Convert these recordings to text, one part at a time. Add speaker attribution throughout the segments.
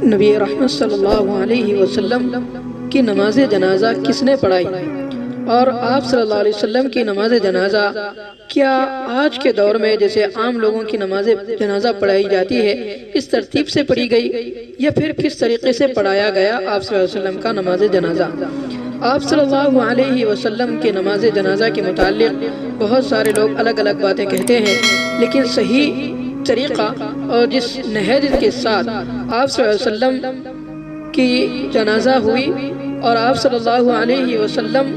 Speaker 1: نبی رحمت صلی اللہ علیہ وسلم کی نماز جنازہ کس نے پڑھائی؟ اور آپ صلی اللہ علیہ وسلم کی نماز جنازہ کیا آج کے دور میں جیسے عام لوگوں کی نماز جنازہ پڑھائی جاتی ہے اس ترتیب سے پڑھی گئی یا پھر کس طریقے سے پڑھایا گیا آپ صلی اللہ علیہ وسلم کا نماز جنازہ؟ آپ صلی اللہ علیہ وسلم کے نماز جنازہ کے متعلق بہت سارے لوگ الگ الگ باتیں کہتے ہیں، لیکن صحیح طریقہ اور جس نہج کے ساتھ آپ صلی اللہ علیہ وسلم کی جنازہ ہوئی اور آپ صلی اللہ علیہ وسلم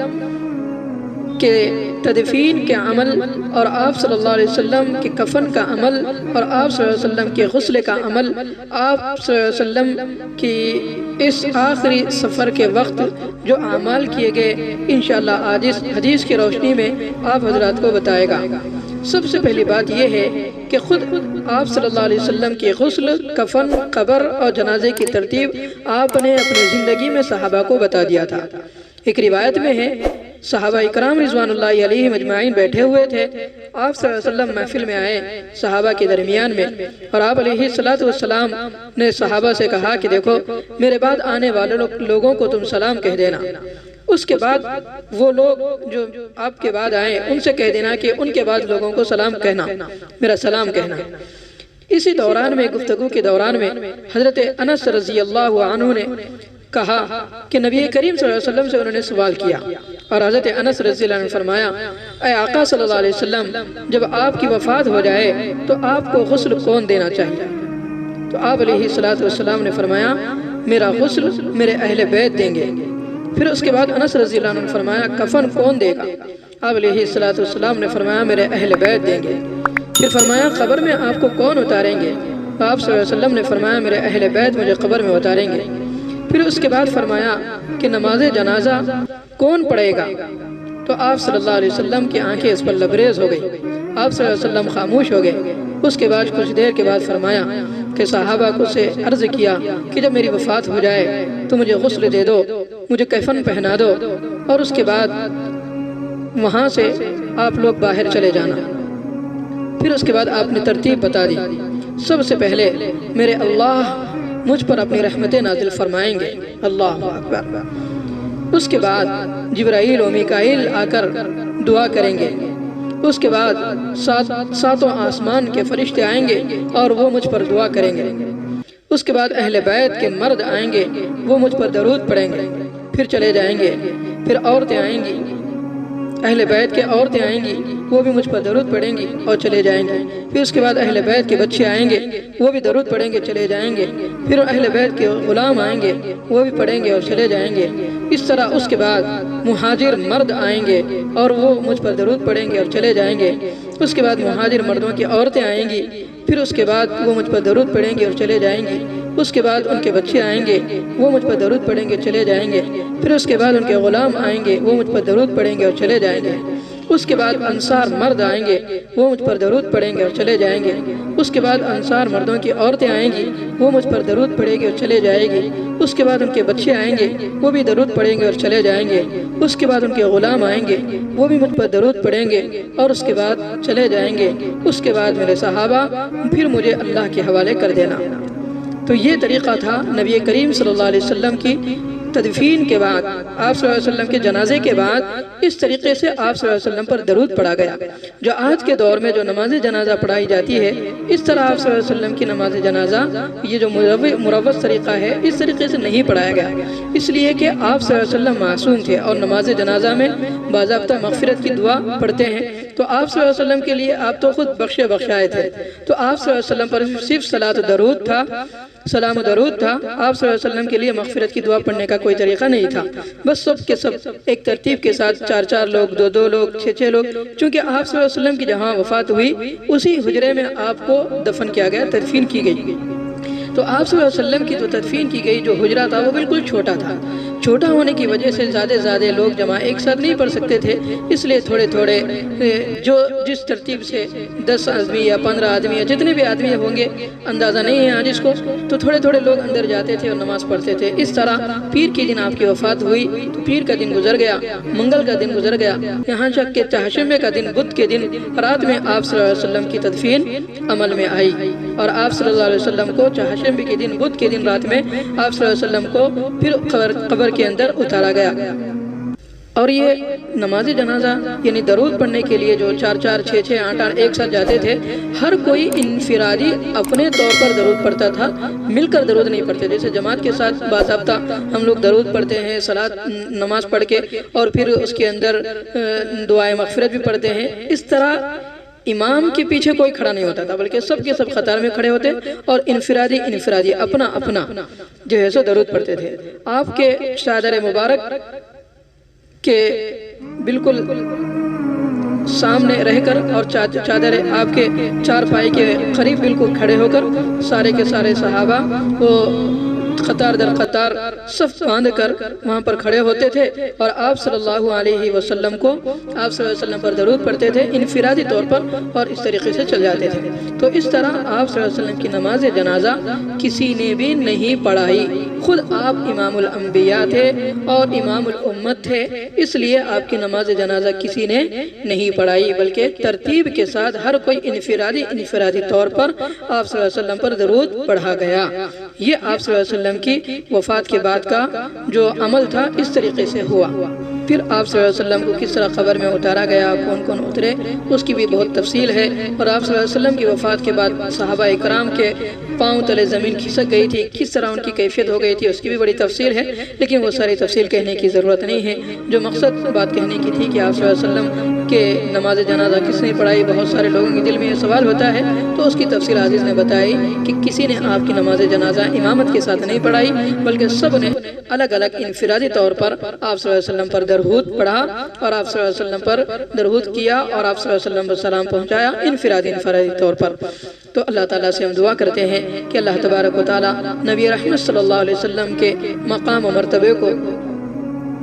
Speaker 1: کے تدفین کے عمل اور آپ صلی اللہ علیہ وسلم کے کفن کا عمل اور آپ صلی اللہ علیہ وسلم کے غسل کا عمل، آپ صلی اللہ علیہ وسلم کی اس آخری سفر کے وقت جو اعمال کیے گئے انشاءاللہ آج اس حدیث کی روشنی میں آپ حضرات کو بتائے گا۔ سب سے پہلی بات یہ ہے کہ خود آپ صلی اللہ علیہ وسلم کی غسل، کفن، قبر اور جنازے کی ترتیب آپ نے اپنی زندگی میں صحابہ کو بتا دیا تھا۔ ایک روایت میں ہے صحابہ اکرام رضوان اللہ علیہ مجمعین بیٹھے ہوئے تھے، آپ صلی اللہ علیہ وسلم محفل میں آئے صحابہ کے درمیان میں، اور آپ علیہ السلام نے صحابہ سے کہا کہ دیکھو میرے بعد آنے والے لوگوں کو تم سلام کہہ دینا، اس کے بعد وہ لوگ جو آپ کے بعد آئیں ان سے کہہ دینا کہ ان کے بعد لوگوں کو سلام کہنا، میرا سلام کہنا۔ اسی دوران میں گفتگو کے دوران میں حضرت انس رضی اللہ عنہ نے کہا کہ نبی کریم صلی اللہ علیہ وسلم سے انہوں نے سوال کیا، اور حضرت انس رضی اللہ عنہ نے فرمایا اے آقا صلی اللہ علیہ وسلم، جب آپ کی وفات ہو جائے تو آپ کو غسل کون دینا چاہیے؟ تو آپ علیہ السلام نے فرمایا میرا غسل میرے اہل بیت دیں گے۔ پھر اس کے بعد انس رضی اللہ عنہ نے فرمایا کفن کون دے گا؟ آپ علیہ السلام نے فرمایا میرے اہل بیت دیں گے۔ پھر فرمایا قبر میں آپ کو کون اتاریں گے؟ آپ صلی اللہ علیہ وسلم نے فرمایا میرے اہل بیت مجھے قبر میں اتاریں گے۔ پھر اس کے بعد فرمایا کہ نماز جنازہ کون پڑھے گا؟ تو آپ صلی اللہ علیہ وسلم کی آنکھیں اس پر لبریز ہو گئی، آپ صلی اللہ علیہ وسلم خاموش ہو گئے۔ اس کے بعد کچھ دیر کے بعد فرمایا کہ صحابہ کو سے عرض کیا کہ جب میری وفات ہو جائے تو مجھے غسل دے دو، مجھے کفن پہنا دو، اور اس کے بعد وہاں سے آپ لوگ باہر چلے جانا۔ پھر اس کے بعد آپ نے ترتیب بتا دی، سب سے پہلے میرے اللہ مجھ پر اپنی رحمت نازل فرمائیں گے، اللہ اکبر۔ اس کے بعد جبرائیل و میکائیل آ کر دعا کریں گے۔ اس کے بعد ساتوں آسمان کے فرشتے آئیں گے اور وہ مجھ پر دعا کریں گے۔ اس کے بعد اہل بیت کے مرد آئیں گے، وہ مجھ پر درود پڑھیں گے، پھر چلے جائیں گے۔ پھر عورتیں آئیں گی، اہل بیت کے عورتیں آئیں گی، وہ بھی مجھ پر درود پڑھیں گی اور چلے جائیں گے۔ پھر اس کے بعد اہل بیت کے بچے آئیں گے، وہ بھی درود پڑھیں گے، چلے جائیں گے۔ پھر اہل بیت کے غلام آئیں گے، وہ بھی پڑھیں گے اور چلے جائیں گے۔ اس طرح اس کے بعد مہاجر مرد آئیں گے اور وہ مجھ پر درود پڑھیں گے اور چلے جائیں گے۔ اس کے بعد مہاجر مردوں کی عورتیں آئیں گی، پھر اس کے بعد وہ مجھ پر درود پڑھیں گے اور چلے جائیں گے۔ اس کے بعد ان کے بچے آئیں گے، وہ مجھ پر درود پڑھیں گے، چلے جائیں گے۔ پھر اس کے بعد ان کے غلام آئیں گے، وہ مجھ پر درود پڑھیں گے اور چلے جائیں گے۔ اس کے بعد انصار مرد آئیں گے، وہ مجھ پر درود پڑھیں گے اور چلے جائیں گے۔ اس کے بعد انصار مردوں کی عورتیں آئیں گی، وہ مجھ پر درود پڑھیں گے اور چلے جائیں گی۔ اس کے بعد ان کے بچے آئیں گے، وہ بھی درود پڑھیں گے اور چلے جائیں گے۔ اس کے بعد ان کے غلام آئیں گے، وہ بھی مجھ پر درود پڑھیں گے اور اس کے بعد چلے جائیں گے۔ اس کے بعد میرے صحابہ پھر مجھے اللہ کے حوالے کر دینا۔ تو یہ طریقہ تھا نبی کریم صلی اللہ علیہ وسلم کی تدفین کے بعد، آپ صلی اللہ علیہ وسلم کے جنازے کے بعد اس طریقے سے آپ صلی اللہ علیہ وسلم پر درود پڑھا گیا۔ جو آج کے دور میں جو نماز جنازہ پڑھائی جاتی ہے، اس طرح آپ صلی اللہ علیہ وسلم کی نماز جنازہ یہ جو مروّج طریقہ ہے اس طریقے سے نہیں پڑھایا گیا، اس لیے کہ آپ صلی اللہ علیہ وسلم معصوم تھے اور نماز جنازہ میں باضابطہ مغفرت کی دعا پڑھتے ہیں۔ تو آپ صلی اللہ علیہ وسلم کے لیے آپ تو خود بخشے بخشائے تھے، تو آپ صلی اللہ علیہ وسلم پر صرف صلاۃ و درود تھا، سلام و درود تھا۔ آپ صلی اللہ علیہ وسلم کے لیے مغفرت کی دعا پڑھنے کا کوئی طریقہ نہیں تھا، بس سب کے سب ایک ترتیب کے ساتھ 4 لوگ، 2 لوگ، 6 لوگ، چونکہ آپ صلی اللہ علیہ وسلم کی جہاں وفات ہوئی اسی حجرے میں آپ کو دفن کیا گیا، تدفین کی گئی۔ تو آپ صلی اللہ علیہ وسلم کی جو تدفین کی گئی جو حجرہ تھا وہ بالکل چھوٹا تھا، چھوٹا ہونے کی وجہ سے زیادہ لوگ جمع ایک ساتھ نہیں پڑھ سکتے تھے، اس لیے تھوڑے جو جس ترتیب سے 10 آدمی یا 15 آدمی یا جتنے بھی آدمی ہوں گے اندازہ نہیں ہے آج اس کو، تو تھوڑے لوگ اندر جاتے تھے اور نماز پڑھتے تھے۔ اس طرح پیر کے دن آپ کی وفات ہوئی تو پیر کا دن گزر گیا، منگل کا دن گزر گیا، یہاں تک کہ چہارشنبے کا دن، بدھ کے دن رات میں آپ صلی اللہ علیہ وسلم کی تدفین عمل میں آئی، اور آپ صلی اللہ علیہ وسلم کو چہارشنبے کے دن، بدھ کے دن رات میں آپ صلی اللہ علیہ وسلم کو پھر قبر کے اندر اتارا گیا۔ اور یہ نماز جنازہ یعنی درود پڑھنے کے لیے جو 4 6 8 ایک ساتھ جاتے تھے، ہر کوئی انفرادی اپنے طور پر درود پڑھتا تھا، مل کر درود نہیں پڑھتے۔ جیسے جماعت کے ساتھ باضابطہ ہم لوگ درود پڑھتے ہیں نماز پڑھ کے، اور پھر اس کے اندر دعائے مغفرت بھی پڑھتے ہیں، اس طرح امام کے پیچھے کوئی کھڑا نہیں ہوتا تھا، بلکہ سب کے سب قطار میں کھڑے ہوتے اور انفرادی اپنا جو ہے سو درود پڑھتے تھے۔ آپ کے چادر مبارک کے بالکل سامنے رہ کر اور چادر آپ کے چارپائی کے قریب بالکل کھڑے ہو کر سارے کے سارے صحابہ وہ قطار در قطار صف باندھ کر وہاں پر کھڑے ہوتے تھے، اور آپ صلی اللہ علیہ وسلم کو آپ صلی اللہ علیہ وسلم پر درود پڑھتے تھے انفرادی طور پر، اور اس طریقے سے چل جاتے تھے۔ تو اس طرح آپ صلی اللہ علیہ وسلم کی نماز جنازہ کسی نے بھی نہیں پڑھائی، خود آپ امام الانبیاء تھے اور امام الامت تھے، اس لیے آپ کی نماز جنازہ کسی نے نہیں پڑھائی، بلکہ ترتیب کے ساتھ ہر کوئی انفرادی طور پر آپ صلی اللہ علیہ وسلم پر درود پڑھا گیا۔ یہ آپ صلی اللہ علیہ وسلم کی وفات کے بعد کا جو عمل تھا اس طریقے سے ہوا۔ پھر آپ صلی اللہ علیہ وسلم کو کس طرح قبر میں اتارا گیا، کون اترے، اس کی بھی بہت تفصیل ہے، اور آپ صلی اللہ علیہ وسلم کی وفات کے بعد صحابہ اکرام کے پاؤں تلے زمین کھسک گئی تھی، کس طرح ان کی کیفیت ہو گئی تھی، اس کی بھی بڑی تفصیل ہے، لیکن وہ ساری تفصیل کہنے کی ضرورت نہیں ہے۔ جو مقصد بات کہنے کی تھی کہ آپ صلی اللہ علیہ وسلم کے نماز جنازہ کس نے پڑھائی، بہت سارے لوگوں کے دل میں یہ سوال ہوتا ہے، تو اس کی تفصیل عزیز نے بتائی کہ کسی نے آپ کی نماز جنازہ امامت کے ساتھ نہیں پڑھائی، بلکہ سب نے الگ انفرادی طور پر آپ صلی اللہ علیہ وسلم پر درود پڑھا، اور آپ صلی اللہ علیہ وسلم پر درود کیا، اور آپ صلی اللہ علیہ وسلم پر سلام پہنچایا انفرادی طور پر۔ تو اللہ تعالیٰ سے ہم دعا کرتے ہیں کہ اللہ تبارک و تعالیٰ نبی رحمت صلی اللہ علیہ وسلم کے مقام و مرتبے کو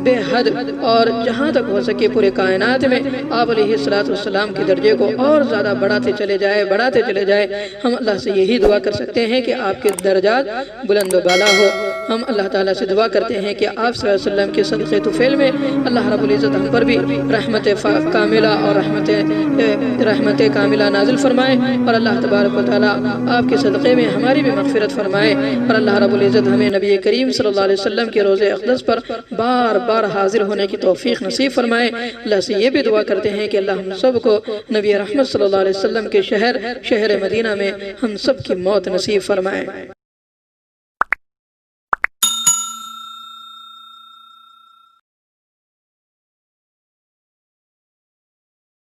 Speaker 1: بے حد اور جہاں تک ہو سکے پورے کائنات میں آپ علیہ السلام کے درجے کو اور زیادہ بڑھاتے چلے جائے۔ ہم اللہ سے یہی دعا کر سکتے ہیں کہ آپ کے درجات بلند و بالا ہو۔ ہم اللہ تعالیٰ سے دعا کرتے ہیں کہ آپ صلی اللہ علیہ وسلم کے صدقے طفیل میں اللہ رب العزت ہم پر بھی رحمت کاملہ اور رحمت کاملہ نازل فرمائے، اور اللہ تبارک و تعالیٰ آپ کے صدقے میں ہماری بھی مغفرت فرمائے، اور اللہ رب العزت ہمیں نبی کریم صلی اللہ علیہ وسلم کے روضہ اقدس پر بار حاضر ہونے کی توفیق نصیب فرمائے۔ اللہ سے یہ بھی دعا کرتے ہیں کہ اللہ ہم سب کو نبی رحمت صلی اللہ علیہ وسلم کے شہر مدینہ میں ہم سب کی موت نصیب فرمائے۔